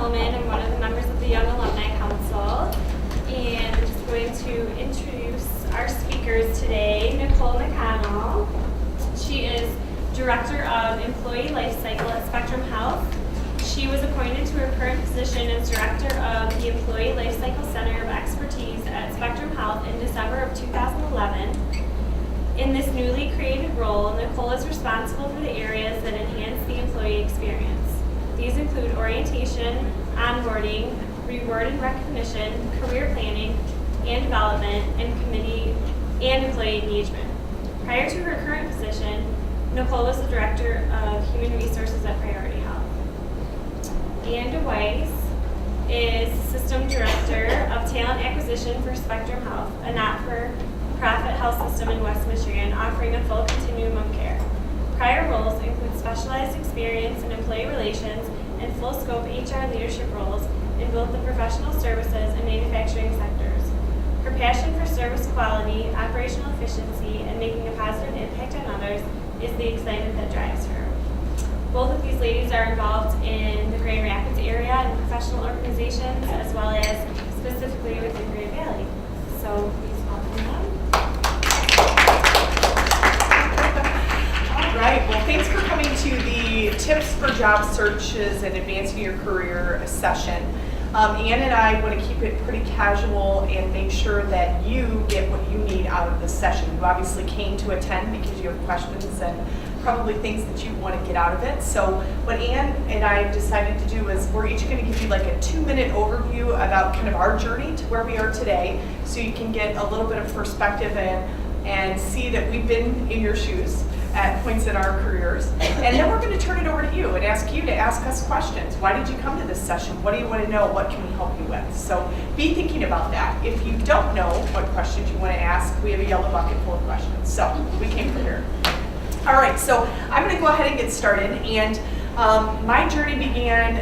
Hillman. I'm one of the members of the Young Alumni Council, and I'm just going to introduce our speakers today. Nicole McConnell. She is Director of Employee Lifecycle at Spectrum Health. She was appointed to her current position as Director of the Employee Lifecycle Center of Expertise at Spectrum Health in December of 2011. In this newly created role, Nicole is responsible for the areas that enhance the employee experience. These include orientation, onboarding, reward and recognition, career planning and development, and committee and employee engagement. Prior to her current position, Nicole was the Director of Human Resources at Priority Health. Anna Weiss is System Director of Talent Acquisition for Spectrum Health, a not-for-profit health system in West Michigan offering a full continuum of care. Prior roles include specialized experience in employee relations and full-scope HR leadership roles in both the professional services and manufacturing sectors. Her passion for service quality, operational efficiency, and making a positive impact on others is the excitement that drives her. Both of these ladies are involved in the Grand Rapids area and professional organizations, as well as specifically within Grand Valley. So please welcome them. All right, well, thanks for coming to the Tips for Job Searches and Advancing Your Career session. Ann and I want to keep it pretty casual and make sure that you get what you need out of this session. You obviously came to attend because you have questions and probably things that you want to get out of it. So what Ann and I decided to do is we're each going to give you like a 2-minute overview about kind of our journey to where we are today, so you can get a little bit of perspective and see that we've been in your shoes at points in our careers. And then we're going to turn it over to you and ask you to ask us questions. Why did you come to this session? What do you want to know? What can we help you with? So be thinking about that. If you don't know what questions you want to ask, we have a yellow bucket full of questions. So we came prepared. All right, so I'm going to go ahead and get started. And my journey began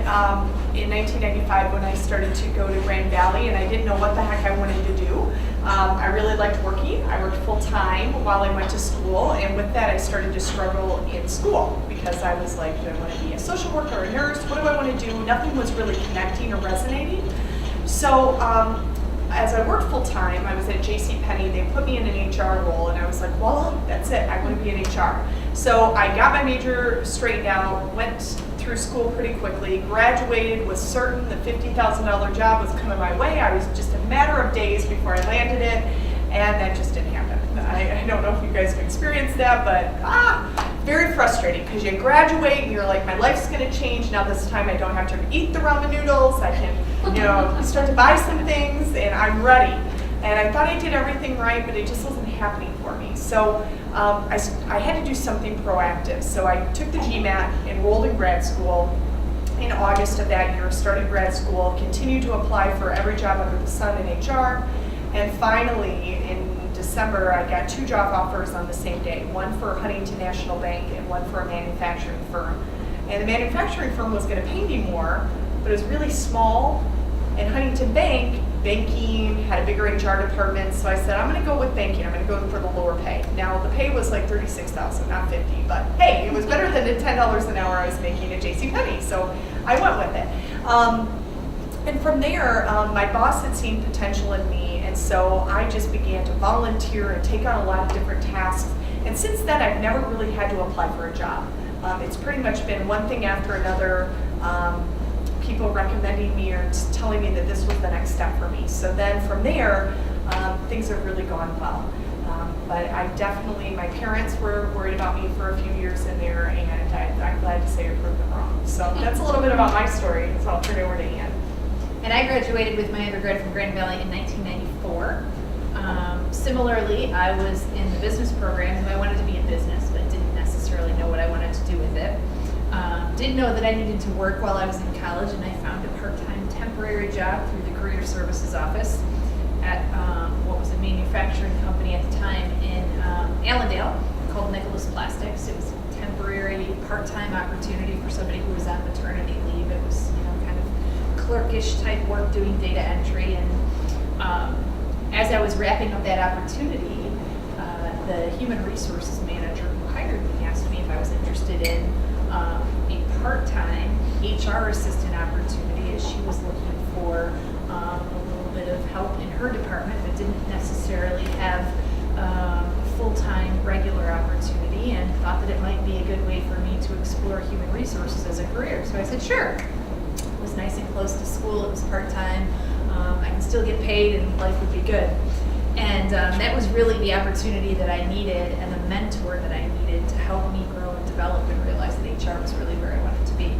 in 1995 when I started to go to Grand Valley, and I didn't know what the heck I wanted to do. I really liked working. I worked full-time while I went to school, and with that I started to struggle in school because I was like, do I want to be a social worker or a nurse? What do I want to do? Nothing was really connecting or resonating. So as I worked full-time, I was at JCPenney. They put me in an HR role, and I was like, well, that's it. I want to be in HR. So I got my major straightened out, went through school pretty quickly, graduated, was certain the $50,000 job was coming my way. I was just a matter of days before I landed it, and that just didn't happen. I don't know if you guys have experienced that, but very frustrating because you graduate and you're like, my life's going to change. Now this time I don't have to eat the ramen noodles. I can, start to buy some things, and I'm ready. And I thought I did everything right, but it just wasn't happening for me. So I had to do something proactive. So I took the GMAT, enrolled in grad school in August of that year, started grad school, continued to apply for every job under the sun in HR, and finally in December I got 2 job offers on the same day, one for Huntington National Bank and one for a manufacturing firm. And the manufacturing firm was going to pay me more, but it was really small, and Huntington Bank, banking, had a bigger HR department, so I said, I'm going to go with banking. I'm going to go for the lower pay. Now, the pay was like $36,000, not $50,000, but hey, it was better than the $10 an hour I was making at JCPenney, so I went with it. And from there, my boss had seen potential in me, and so I just began to volunteer and take on a lot of different tasks. And since then, I've never really had to apply for a job. It's pretty much been one thing after another. People recommending me or telling me that this was the next step for me. So then from there, things have really gone well. But I definitely, my parents were worried about me for a few years in there, and I'm glad to say I proved them wrong. So that's a little bit about my story, so I'll turn it over to Ann. And I graduated with my undergrad from Grand Valley in 1994. Similarly, I was in the business program, and I wanted to be in business, but didn't necessarily know what I wanted to do with it. Didn't know that I needed to work while I was in college, and I found a part-time temporary job through the Career Services Office at what was a manufacturing company at the time in Allendale called Nicholas Plastics. It was a temporary part-time opportunity for somebody who was on maternity leave. It was kind of clerkish type work doing data entry, and as I was wrapping up that opportunity, the human resources manager who hired me asked me if I was interested in a part-time HR assistant opportunity as she was looking for a little bit of help in her department, but didn't necessarily have a full-time regular opportunity, and thought that it might be a good way for me to explore human resources as a career. So I said, sure. It was nice and close to school. It was part-time. I can still get paid and life would be good. And that was really the opportunity that I needed and the mentor that I needed to help me grow and develop and realize that HR was really where I wanted to be.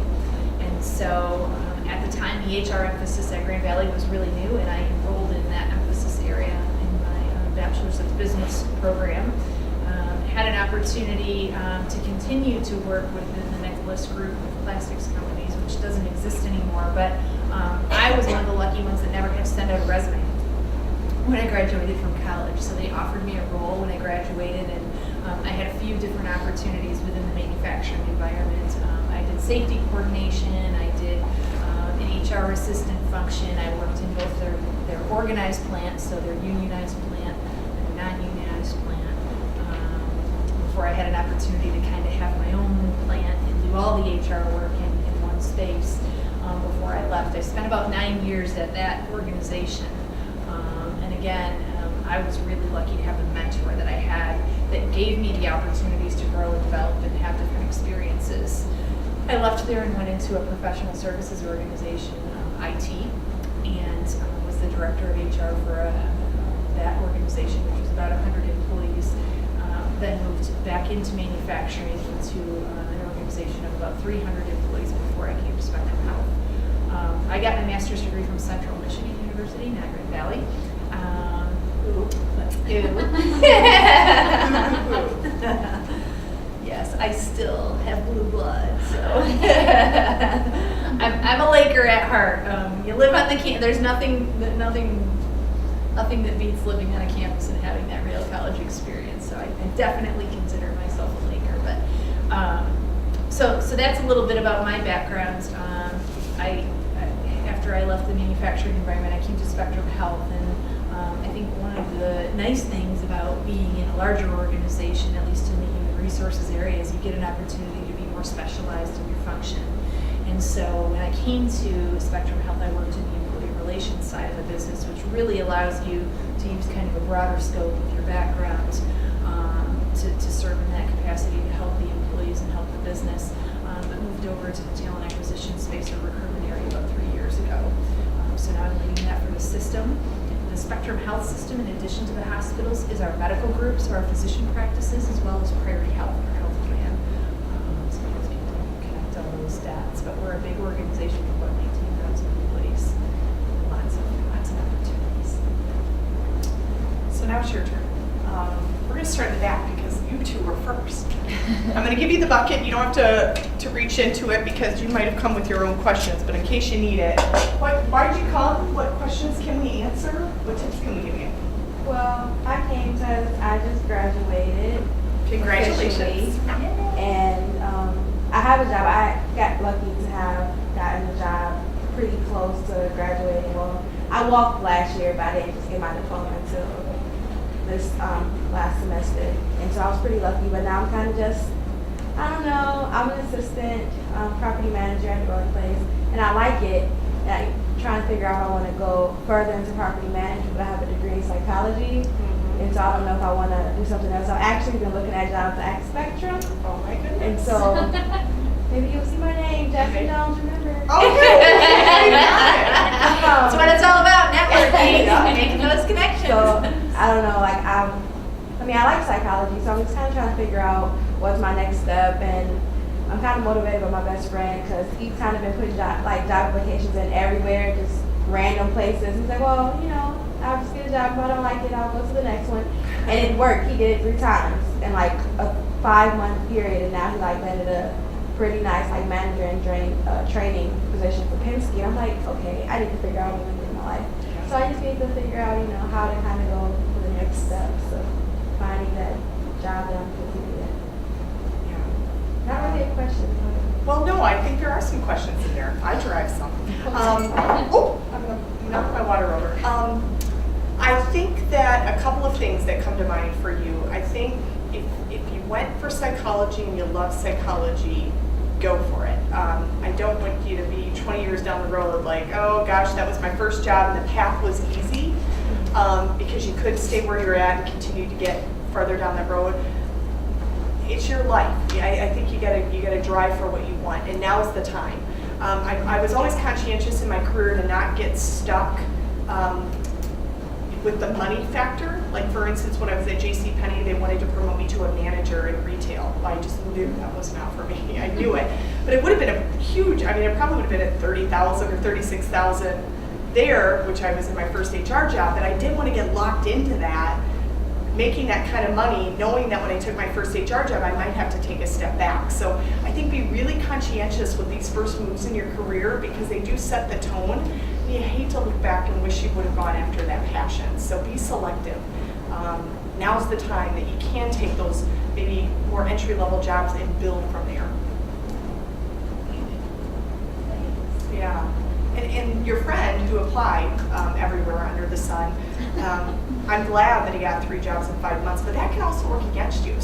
And so at the time, the HR emphasis at Grand Valley was really new, and I enrolled in that emphasis area in my Bachelor's of Business program. Had an opportunity to continue to work within the Nicholas Group with plastics companies, which doesn't exist anymore, but I was one of the lucky ones that never had to send out a resume when I graduated from college. So they offered me a role when I graduated, and I had a few different opportunities within the manufacturing environment. I did safety coordination, I did an HR assistant function. I worked in both their organized plants, so their unionized plant and their non-unionized plant, before I had an opportunity to kind of have my own plant and do all the HR work in one space. Before I left, I spent about 9 years at that organization. And again, I was really lucky to have the mentor that I had that gave me the opportunities to grow and develop and have different experiences. I left there and went into a professional services organization, IT, and was the director of HR for that organization, which was about 100 employees. Then moved back into manufacturing into an organization of about 300 employees before I came to Spectrum Health. I got my master's degree from Central Michigan University, not Grand Valley. Yes, I still have blue blood, so I'm a Laker at heart. You live on the campus. There's nothing that beats living on a campus and having that real college experience. So I definitely consider myself a Laker. But so that's a little bit about my background. After I left the manufacturing environment, I came to Spectrum Health, and I think one of the nice things about being in a larger organization, at least in the human resources area, is you get an opportunity to be more specialized in your function. And so when I came to Spectrum Health, I worked in the employee relations side of the business, which really allows you to use kind of a broader scope of your background to serve in that capacity to help the employees and help the business. But moved over to the talent acquisition space or recruitment area about 3 years ago. So now I'm leading that for the system. The Spectrum Health system, in addition to the hospitals, is our medical groups, our physician practices, as well as Priority Health, our health plan. Sometimes people don't connect all those dots, but we're a big organization with about 19,000 employees. Lots of opportunities. So now it's your turn. We're going to start in the back because you two were first. I'm going to give you the bucket. You don't have to reach into it because you might have come with your own questions, but in case you need it, why did you come? What questions can we answer? What tips can we give you? Well, I came because I just graduated. Congratulations. officially, And I have a job. I got lucky to have gotten a job pretty close to graduating. Well, I walked last year, but I didn't just get my diploma until this last semester. And so I was pretty lucky, but now I'm kind of just, I don't know, I'm an assistant property manager at a growing place, and I like it. And I'm trying to figure out if I want to go further into property management, but I have a degree in psychology. And so I don't know if I want to do something else. I've actually been looking at jobs at Spectrum. Oh my goodness. And so maybe you'll see my name, Jackie Jones, remember? Okay. That's what it's all about, networking, making those connections. So I don't know, like I like psychology, so I'm just kind of trying to figure out what's my next step, and I'm kind of motivated by my best friend because he's kind of been putting job applications in everywhere, just random places. He's like, well, I'll just get a job. If I don't like it, I'll go to the next one. And it worked. He did it 3 times in like a 5-month period, and now he landed a pretty nice manager and training position for Penske. And I'm like, okay, I need to figure out what I'm doing in my life. So I just need to figure out, how to kind of go for the next steps of finding that job that I'm completing in. Yeah. Not really a question. Well, no, I think there are some questions in there. I drive some. I'm going to knock my water over. I think that a couple of things that come to mind for you. I think if you went for psychology and you love psychology, go for it. I don't want you to be 20 years down the road like, oh gosh, that was my first job and the path was easy, because you could stay where you're at and continue to get further down the road. It's your life. I think you gotta drive for what you want, and now is the time. I was always conscientious in my career to not get stuck with the money factor. Like for instance, when I was at JCPenney, they wanted to promote me to a manager in retail. I just knew that was not for me. I knew it. But it would have been a huge, I mean, it probably would have been at 30,000 or 36,000 there, which I was in my first HR job, but I didn't want to get locked into that, making that kind of money, knowing that when I took my first HR job, I might have to take a step back. So I think be really conscientious with these first moves in your career, because they do set the tone. And you hate to look back and wish you would have gone after that passion. So be selective. Now's the time that you can take those maybe more entry-level jobs and build from there. Yeah. And your friend who applied everywhere under the sun, I'm glad that he got 3 jobs in 5 months, but that can also work against you.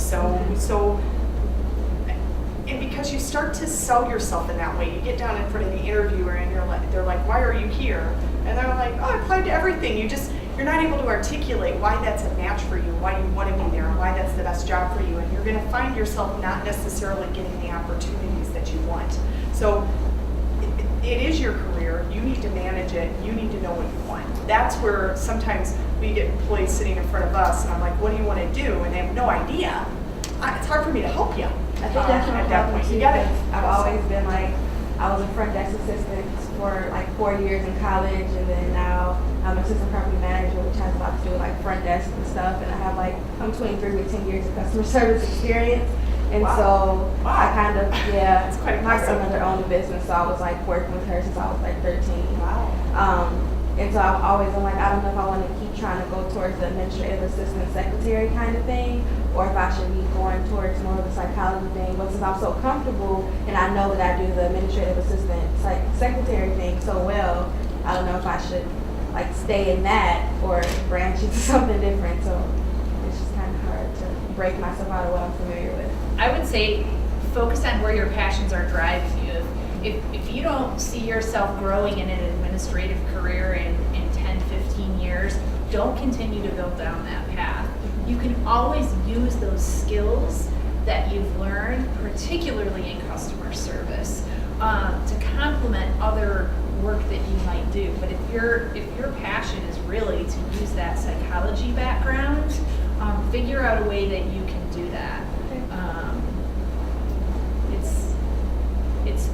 And because you start to sell yourself in that way, you get down in front of the interviewer and they're like, why are you here? And they're like, oh, I applied to everything. You're not able to articulate why that's a match for you, why you want to be there, and why that's the best job for you. And you're going to find yourself not necessarily getting the opportunities that you want. So it is your career. You need to manage it. You need to know what you want. That's where sometimes we get employees sitting in front of us, and I'm like, what do you want to do? And they have no idea. It's hard for me to help you. I think that's my at that problem point. too. You got it. I've always been like, I was a front desk assistant for like 4 years in college, and then now I'm assistant property manager, which has a lot to do with like front desk and stuff. And I have like, I'm 23 with 10 years of customer service experience. And so I kind of, That's quite my impressive. grandmother owned a business, so I was like working with her since I was like 13. Wow. And so I've always been like, I don't know if I want to keep trying to go towards the administrative assistant secretary kind of thing, or if I should be going towards more of the psychology thing. But since I'm so comfortable and I know that I do the administrative assistant secretary thing so well, I don't know if I should like stay in that or branch into something different. So it's just kind of hard to break myself out of what I'm familiar with. I would say focus on where your passions are driving you. If you don't see yourself growing in an administrative career in 10, 15 years, don't continue to build down that path. You can always use those skills that you've learned, particularly in customer service, to complement other work that you might do. But if your passion is really to use that psychology background, figure out a way that you can do that.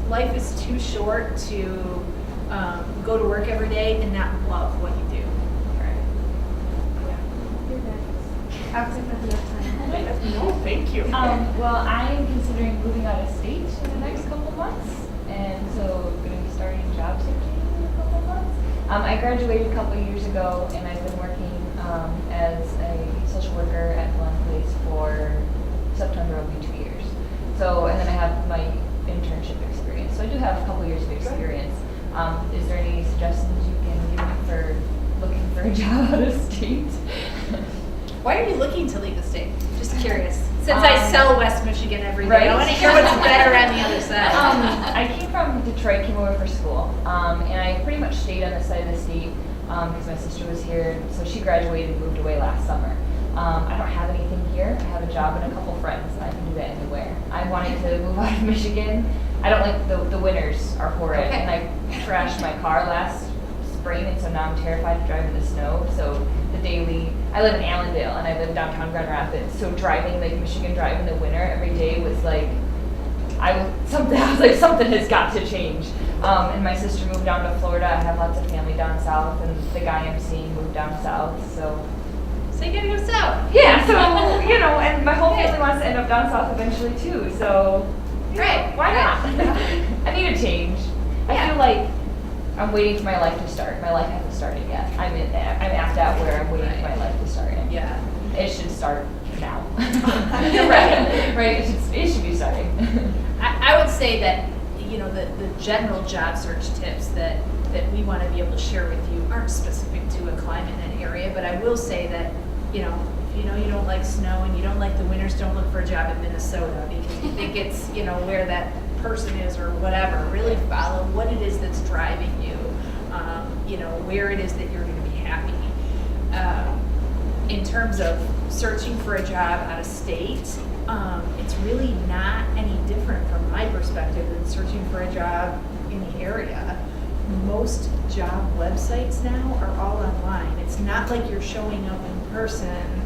Life is too short to go to work every day and not love what you do. I'll take that enough time. No, thank you. Well, I am considering moving out of state in the next couple of months, and so going to be starting job searching in a couple of months. I graduated a couple of years ago, and I've been working as a social worker at one place for September will be 2 years. So, and then I have my internship experience. So I do have a couple years of experience. Is there any suggestions you can give me for looking for a job out of state? Why are you looking to leave the state? Just curious. Since I sell West Michigan every day, Right? I want to hear what's better on the other side. I came from Detroit, came over for school, and I pretty much stayed on the side of the state because my sister was here. So she graduated and moved away last summer. I don't have anything here. I have a job and a couple friends. I can do that anywhere. I wanted to move out of Michigan. I don't like the winters are horrid, Okay. and I trashed my car last spring, and so now I'm terrified to drive in the snow. So I live in Allendale, and I live downtown Grand Rapids. So driving Lake Michigan Drive in the winter every day was like, I was like, something has got to change. And my sister moved down to Florida. I have lots of family down south, and the guy I'm seeing moved down south. So you gotta go south. yeah, so and my whole family wants to end up down south eventually too. So Right. why not? I need a change. I feel like I'm waiting for my life to start. My life hasn't started yet. I'm at that where I'm waiting for my life to start. Yeah. It should start now. Right. It should be starting. I would say that the general job search tips that we want to be able to share with you aren't specific to a climate in an area, but I will say that if you don't like snow and you don't like the winters, don't look for a job in Minnesota because you think it's where that person is or whatever. Really follow what it is that's driving you, where it is that you're going to be happy. In terms of searching for a job out of state, it's really not any different from my perspective than searching for a job in the area. Most job websites now are all online. It's not like you're showing up in person,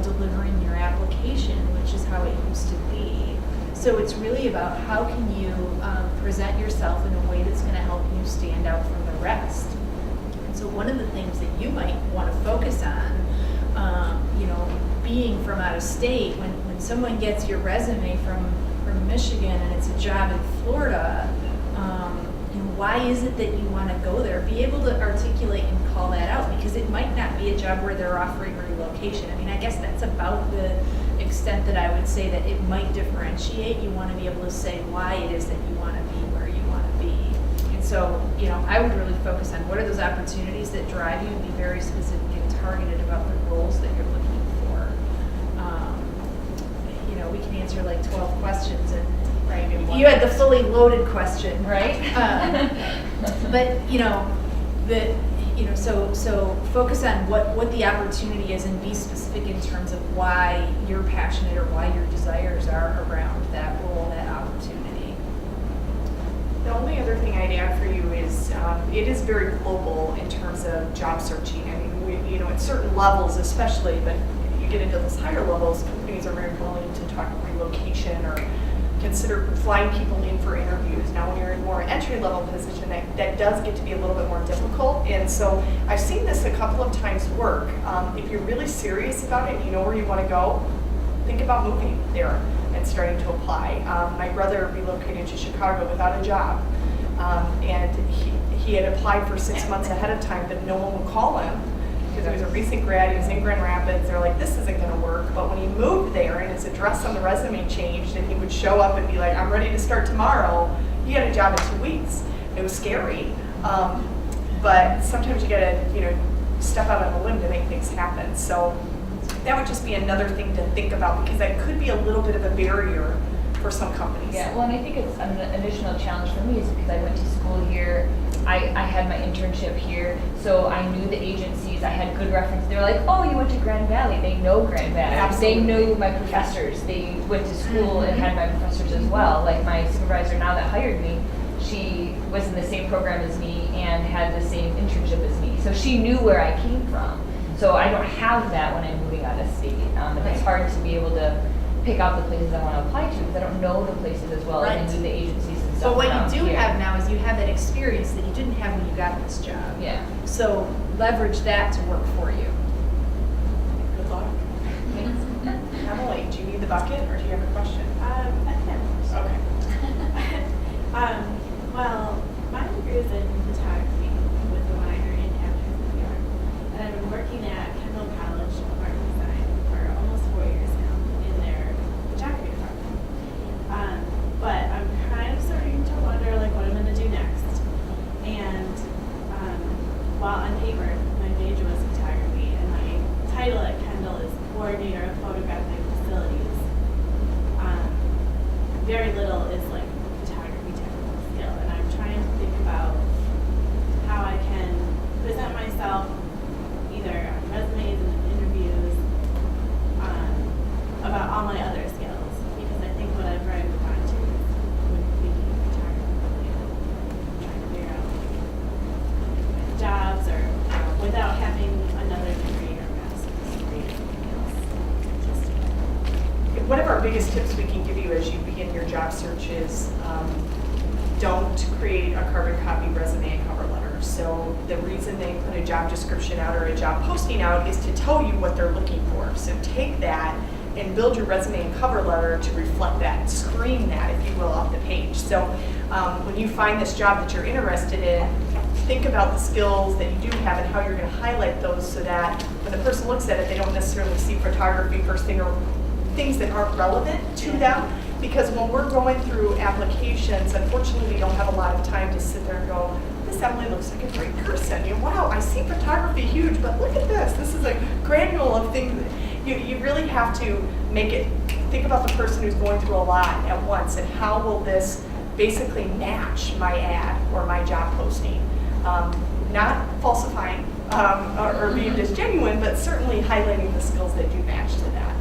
delivering your application, which is how it used to be. So it's really about how can you present yourself in a way that's going to help you stand out from the rest. And so one of the things that you might want to focus on, being from out of state, when someone gets your resume from Michigan and it's a job in Florida, why is it that you want to go there? Be able to articulate and call that out, because it might not be a job where they're offering relocation. I mean, I guess that's about the extent that I would say that it might differentiate. You want to be able to say why it is that you want to be where you want to be. And so, I would really focus on what are those opportunities that drive you, and be very specific and targeted about the roles that you're looking for. We can answer like 12 questions, and you had the fully loaded question, right? But so focus on what the opportunity is, and be specific in terms of why you're passionate or why your desires are around that role, that opportunity. The only other thing I'd add for you is it is very global in terms of job searching. I mean, at certain levels especially, but you get into those higher levels, companies are very willing to talk relocation or consider flying people in for interviews. Now when you're in more entry-level position, that does get to be a little bit more difficult. And so I've seen this a couple of times work. If you're really serious about it and you know where you want to go, think about moving there and starting to apply. My brother relocated to Chicago without a job. And he had applied for 6 months ahead of time, but no one would call him because he was a recent grad. He was in Grand Rapids. They're like, this isn't going to work. But when he moved there and his address on the resume changed, and he would show up and be like, I'm ready to start tomorrow, he had a job in 2 weeks. It was scary. But sometimes you got to, step out on a limb to make things happen. So that would just be another thing to think about, because that could be a little bit of a barrier for some companies. Yeah, well, and I think it's an additional challenge for me is because I went to school here. I had my internship here, so I knew the agencies. I had good reference. They were like, oh, you went to Grand Valley. They know Grand Valley. Absolutely. They knew my professors. They went to school and had my professors as well. Like my supervisor now that hired me, she was in the same program as me and had the same internship as me. So she knew where I came from. So I don't have that when I'm moving out of state. And it's hard to be able to pick out the places I want to apply to because I don't know the places as well. Right. And I knew the agencies and stuff. But what around you do here. have now is you have that experience that you didn't have when you got this job. Yeah. So leverage that to work for you. Good luck. Emily, do you need the bucket or do you have a question? I think I have a question. Okay. Well, my degree is in photography with a minor in advertising and PR. And I've been working at Kendall College of Art and Design for almost 4 years now in their photography department. But I'm kind of starting to wonder what I'm going to do next. And while on paper, my major was photography, and my title at Kendall is Coordinator of Photographic Facilities. Very little is photography technical skill, and I'm trying to think about how I can present myself either on resumes and interviews about all my other skills, because I think whatever I move on to would be photography and trying to figure out jobs or without having another degree or master's degree or something else. One of our biggest tips we can give you as you begin your job search is don't create a carbon copy resume and cover letter. So the reason they put a job description out or a job posting out is to tell you what they're looking for. So take that and build your resume and cover letter to reflect that, scream that, if you will, off the page. So when you find this job that you're interested in, think about the skills that you do have and how you're going to highlight those so that when the person looks at it, they don't necessarily see photography first thing or things that aren't relevant to them. Because when we're going through applications, unfortunately, we don't have a lot of time to sit there and go, this Emily looks like a great person. Wow, I see photography huge, but look at this. This is a granule of things. You really have to make it, think about the person who's going through a lot at once and how will this basically match my ad or my job posting. Not falsifying or being disgenuine, but certainly highlighting the skills that do match to that.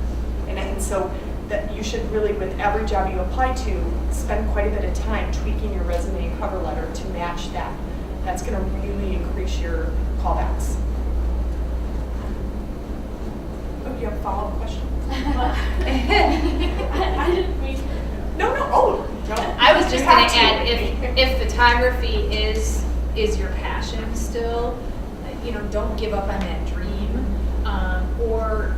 And so that you should really, with every job you apply to, spend quite a bit of time tweaking your resume and cover letter to match that. That's going to really increase your callbacks. Oh, you have a follow-up question? I didn't mean. No. Oh, no. I was just You going have to add, if photography is your passion still, don't give up on that dream, or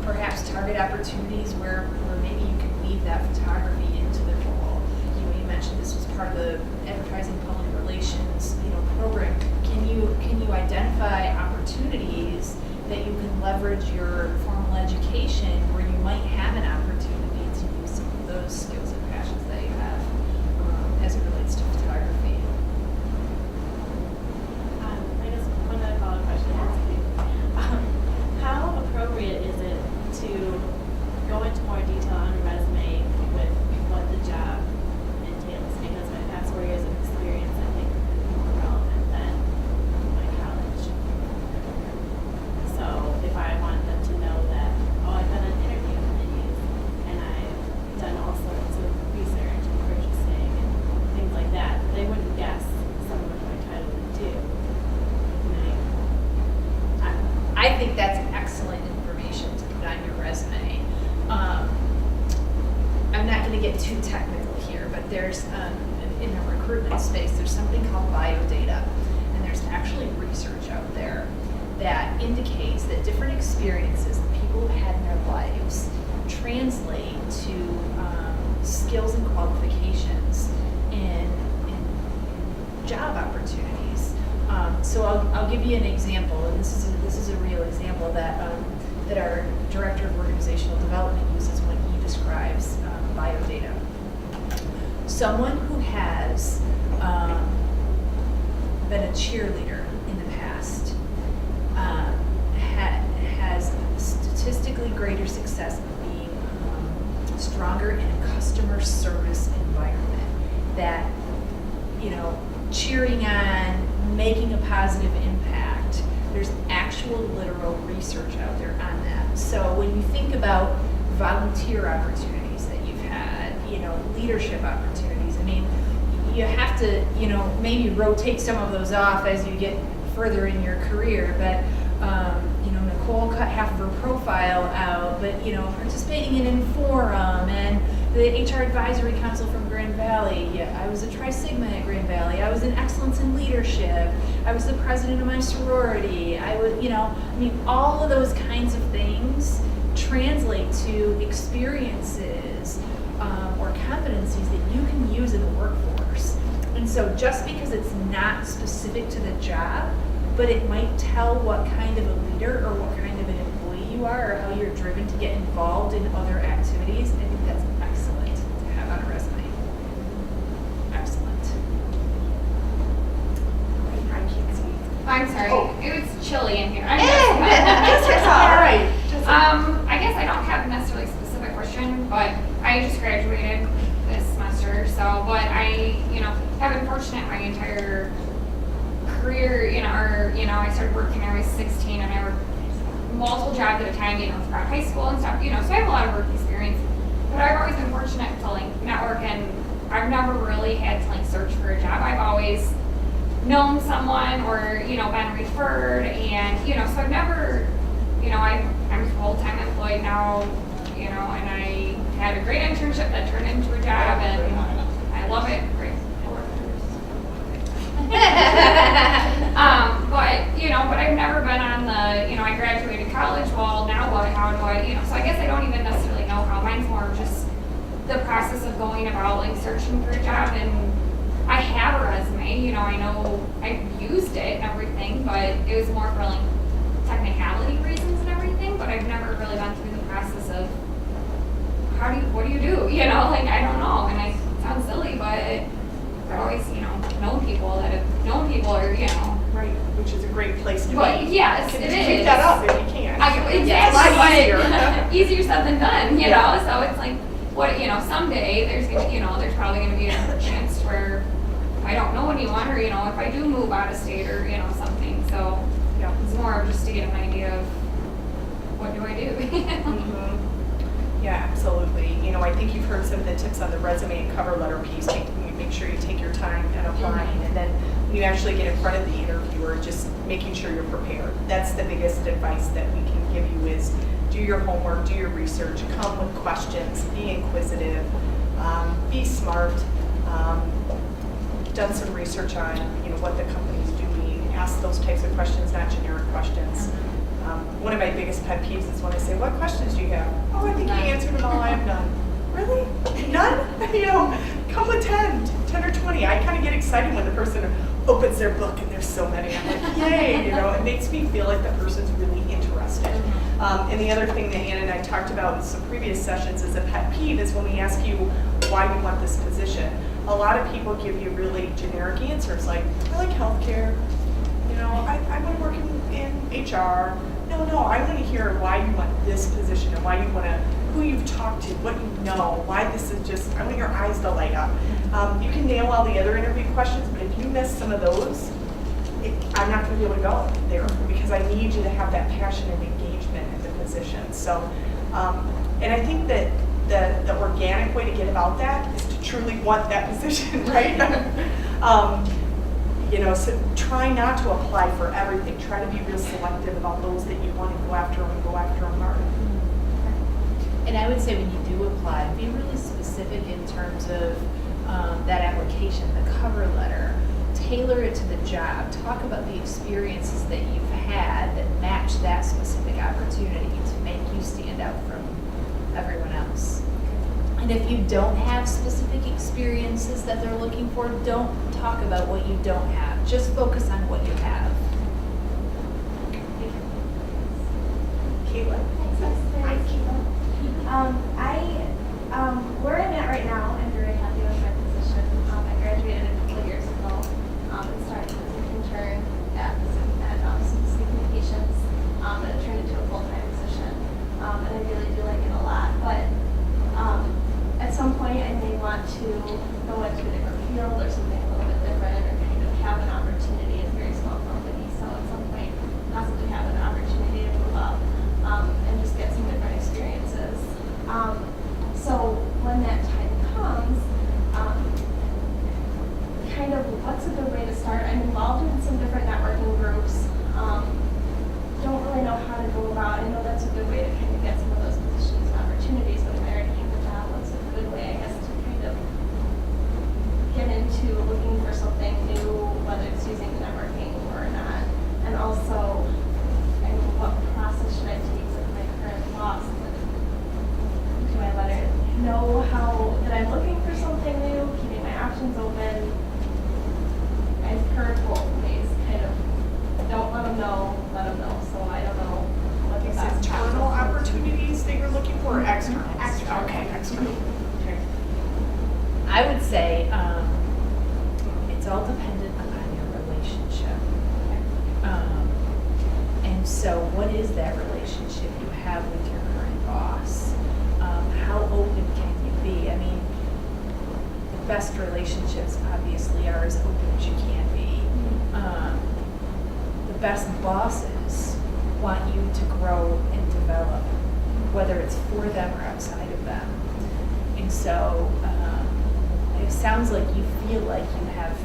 perhaps target opportunities where maybe you can weave that photography into the role. You mentioned this was part of the advertising public relations program. Can you identify opportunities that you can leverage your formal education where you might have an opportunity to use some of those skills and passions that you have as it relates to photography? I guess one other follow-up question to ask you. How appropriate is it to go into more detail on a resume with what the job entails? Because my past 4 years of experience, I think, is more relevant than my college. So if I want them to know that, I've done an interview committees and I've done all sorts of research and purchasing and things like that, they wouldn't guess some of what my title would do. I think that's excellent information to put on your resume. I'm not going to get too technical here, but there's, in the recruitment space, there's something called biodata. And there's actually research out there that indicates that different experiences that people have had in their lives translate to skills and qualifications in job opportunities. So I'll give you an example, and this is a real example that our director of organizational development uses when he describes biodata. Someone who has been a cheerleader in the past has statistically greater success of being stronger in a customer service environment. That cheering on, making a positive impact. There's actual literal research out there on that. So when you think about volunteer opportunities that you've had, leadership opportunities, I mean, you have to, maybe rotate some of those off as you get further in your career, but Nicole cut half of her profile out, but participating in Inforum and the HR Advisory Council from Grand Valley. Yeah, I was a Tri Sigma at Grand Valley. I was in Excellence in Leadership. I was the president of my sorority. I was, all of those kinds of things translate to experiences or competencies that you can use in the workforce. And so just because it's not specific to the job, but it might tell what kind of a leader or what kind of an employee you are or how you're driven to get involved in other activities, I think that's excellent to have on a resume. Excellent. I'm sorry, Oh. it was chilly in here. It's all right. I guess I don't have necessarily a specific question, but I just graduated this semester, but I, have been fortunate my entire career, I started working when I was 16 and I worked multiple jobs at a time, throughout high school and stuff, so I have a lot of work experience, but I've always been fortunate to network, and I've never really had to search for a job. I've always known someone or, been referred, and, so I've never, I'm full-time employed now, and I had a great internship that turned into a job, and I love it. Great. But I've never been on the, I graduated college, well, now what, how do I, so I guess I don't even necessarily know how. Mine's more of just the process of going about, searching for a job, and I have a resume, I know I've used it and everything, but it was more for, technicality reasons and everything, but I've never really gone through the process of what do you do, I don't know, and it sounds silly, but I've always, known people that have known people or, Right, which is a great place to But be. yes, Keep it is. that up if you can. Exactly. It's a lot easier. Easier said than done, Yeah. So it's what, someday there's gonna, there's probably gonna be a chance where I don't know anyone, or, if I do move out of state or, something, so Yeah. it's more of just to get an idea of what do I do? Mhm. Yeah, absolutely. I think you've heard some of the tips on the resume and cover letter piece. Make sure you take your time and applying, and then when you actually get in front of the interviewer, just making sure you're prepared. That's the biggest advice that we can give you is do your homework, do your research, come with questions, be inquisitive, be smart, done some research on what the company's doing, ask those types of questions, not generic questions. One of my biggest pet peeves is when I say, what questions do you have? Oh, I think you answered them all, I have none. Really? None? Come with 10 or 20. I kind of get excited when the person opens their book and there's so many. I'm like, yay, it makes me feel like the person's really interested. And the other thing that Anna and I talked about in some previous sessions is a pet peeve is when we ask you why you want this position. A lot of people give you really generic answers like, I like healthcare, I want to work in HR. No, I want to hear why you want this position and why you want to, who you've talked to, what you know, why this is just, I want your eyes to light up. You can nail all the other interview questions, but if you miss some of those, I'm not going to be able to go there because I need you to have that passion and engagement in the position. So, and I think that the organic way to get about that is to truly want that position, right? So try not to apply for everything. Try to be real selective about those that you want to go after and go after them hard. And I would say when you do apply, be really specific in terms of that application, the cover letter. Tailor it to the job. Talk about the experiences that you've had that match that specific opportunity to make you stand out from everyone else. And if you don't have specific experiences that they're looking for, don't talk about what you don't have. Just focus on what you have. Caitlin? Hi, where I'm at right now, I'm very happy with my position. I graduated a couple of years ago and started as an intern at Selective Communications, and it turned into a full-time position. And I really do like it a lot. But at some point, I may want to go into a different field or something a little bit different, or kind of have an opportunity in a very small company. So at some point, possibly have an opportunity to move up and just get some different experiences. So when that time comes, kind of what's a good way to start? I'm involved in some different networking groups. Don't really know how to go about. I know that's a good way to kind of get some of those positions and opportunities, but if I already have a job, what's a good way, I guess, to kind of get into looking for something new, whether it's using networking or not, and also, I mean, what process should I take with my current boss? Do I let her know that I'm looking for something new, keeping my options open? I've heard both ways, kind of, don't let them know, let them know, so I don't know what the Is best it process internal is. opportunities that you're looking for or external? External. Okay, external. Okay. I would say it's all dependent upon your relationship. And so what is that relationship you have with your current boss? How open can you be? I mean, the best relationships obviously are as open as you can be. The best bosses want you to grow and develop, whether it's for them or outside of them. And so it sounds like you feel like you have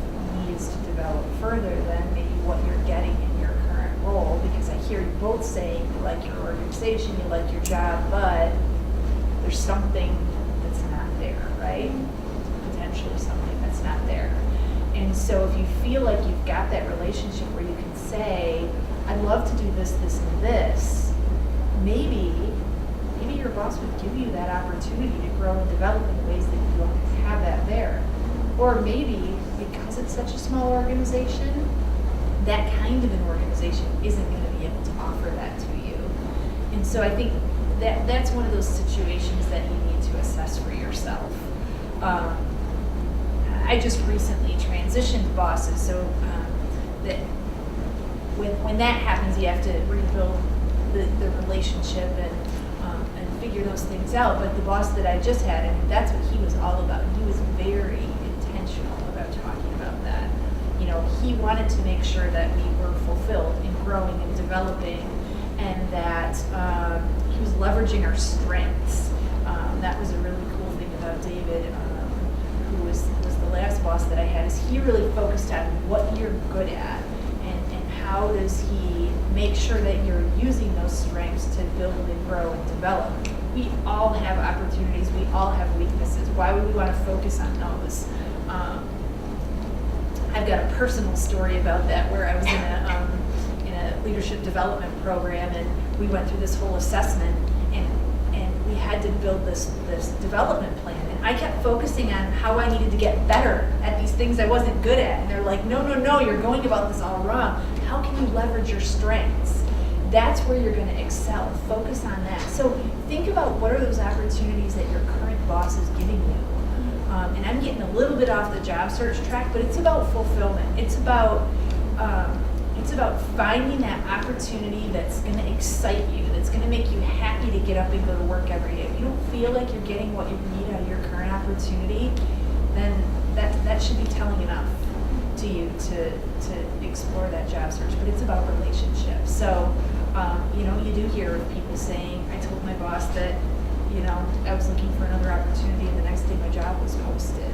needs to develop further than maybe what you're getting in your current role, because I hear you both saying you like your organization, you like your job, but there's something that's not there, right? Potentially something that's not there. And so if you feel like you've got that relationship where you can say, I'd love to do this, this, and this, maybe your boss would give you that opportunity to grow and develop in ways that you don't have that there. Or maybe because it's such a small organization, that kind of an organization isn't going to be able to offer that to you. And so I think that's one of those situations that you need to assess for yourself. I just recently transitioned bosses, so that when that happens, you have to rebuild the relationship and figure those things out. But the boss that I just had, I mean, that's what he was all about. He was very intentional about talking about that. You know, he wanted to make sure that we were fulfilled in growing and developing, and that he was leveraging our strengths. That was a really cool thing about David, who was the last boss that I had, is he really focused on what you're good at, and how does he make sure that you're using those strengths to build and grow and develop. We all have opportunities, we all have weaknesses. Why would we want to focus on those? I've got a personal story about that, where I was in a leadership development program, and we went through this whole assessment, and we had to build this development plan. And I kept focusing on how I needed to get better at these things I wasn't good at. And they're like, no, you're going about this all wrong. How can you leverage your strengths? That's where you're going to excel. Focus on that. So think about what are those opportunities that your current boss is giving you. And I'm getting a little bit off the job search track, but it's about fulfillment. It's about finding that opportunity that's going to excite you, that's going to make you happy to get up and go to work every day. If you don't feel like you're getting what you need out of your current opportunity, then that should be telling enough to you to explore that job search. But it's about relationships. So, you do hear of people saying, I told my boss that, I was looking for another opportunity, and the next day my job was posted.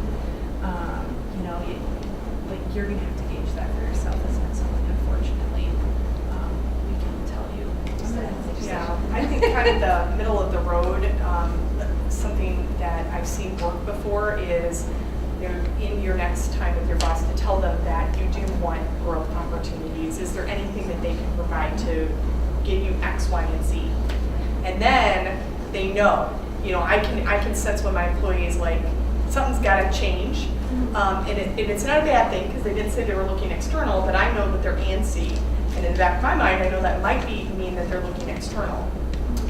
But you're going to have to gauge that for yourself. That's not something, unfortunately, we can tell you. Yeah, I think kind of the middle of the road, something that I've seen work before is, in your next time with your boss, to tell them that you do want growth opportunities. Is there anything that they can provide to give you X, Y, and Z? And then they know, I can sense when my employee is like, something's got to change. And it's not a bad thing, because they didn't say they were looking external, but I know that they're antsy. And in the back of my mind, I know that might mean that they're looking external.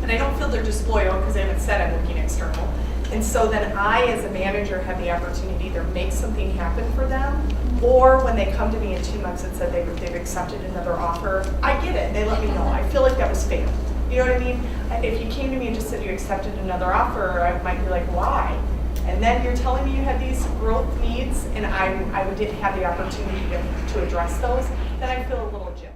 And I don't feel they're disloyal because they haven't said I'm looking external. And so then I, as a manager, have the opportunity to either make something happen for them, or when they come to me in 2 months and said they've accepted another offer, I get it. They let me know. I feel like that was fair. You know what I mean? If you came to me and just said you accepted another offer, I might be like, why? And then you're telling me you had these growth needs, and I didn't have the opportunity to address those, then I feel a little gypped.